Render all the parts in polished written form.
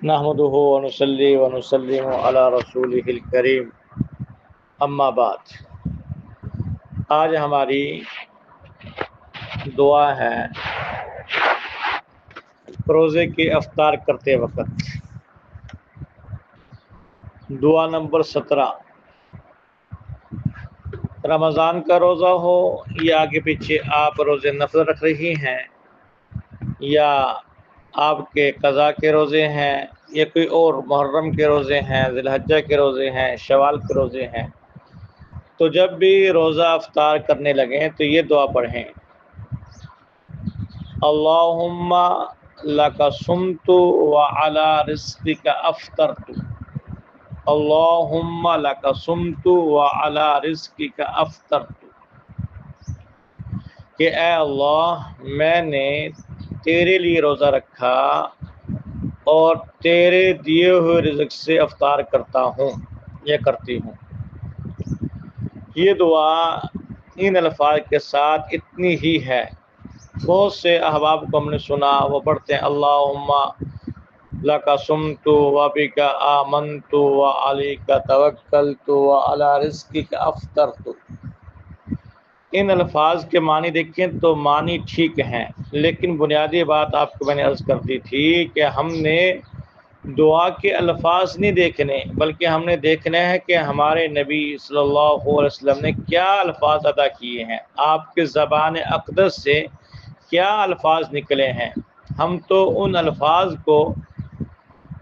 نحمده ونصلي ونسلم على رسوله الكريم اما بعد۔ آج ہماری دعا ہے روزے کے افطار کرتے وقت۔ دعا نمبر 17۔ رمضان کا روزہ ہو یا آگے پیچھے آپ روزے نفل رکھ رہی ہیں، یا آپ کے قضا کے روزے ہیں، یا کوئی اور محرم کے روزے ہیں، ذی الحجہ کے روزے ہیں، شوال کے روزے ہیں، تو جب بھی روزہ افطار کرنے لگیں تو یہ دعا پڑھیں: اللہم لک صمت وعلی رزقک افطرت، اللہم لک صمت وعلی رزقک افطرت، کہ اے اللہ میں نے تیرے لیے روزہ رکھا اور تیرے دیے ہوئے رزق سے افطار کرتا ہوں یا کرتی ہوں۔ یہ دعا ان الفاظ کے ساتھ اتنی ہی ہے۔ بہت سے احباب کو ہم نے سنا وہ پڑھتے ہیں اللہم لک صمت وبک آمنت وعلیک توکلت وعلی رزقک افطرت۔ ان الفاظ کے معنی دیکھیں تو معنی ٹھیک ہیں، لیکن بنیادی بات آپ کو میں نے عرض کر دی تھی کہ ہم نے دعا کے الفاظ نہیں دیکھنے، بلکہ ہم نے دیکھنا ہے کہ ہمارے نبی صلی اللہ علیہ وسلم نے کیا الفاظ ادا کیے ہیں، آپ کے زبان اقدس سے کیا الفاظ نکلے ہیں۔ ہم تو ان الفاظ کو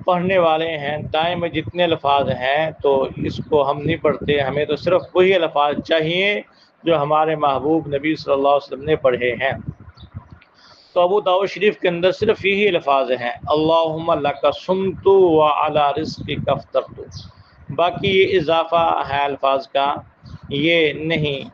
پڑھنے والے ہیں، دائیں میں جتنے الفاظ ہیں تو اس کو ہم نہیں پڑھتے، ہمیں تو صرف وہی الفاظ چاہیے جو ہمارے محبوب نبی صلی اللہ علیہ وسلم نے پڑھے ہیں۔ تو ابو داؤد شریف کے اندر صرف یہی الفاظ ہیں اللہم لک صمت وعلی رزقک افطرت، باقی یہ اضافہ ہے الفاظ کا، یہ نہیں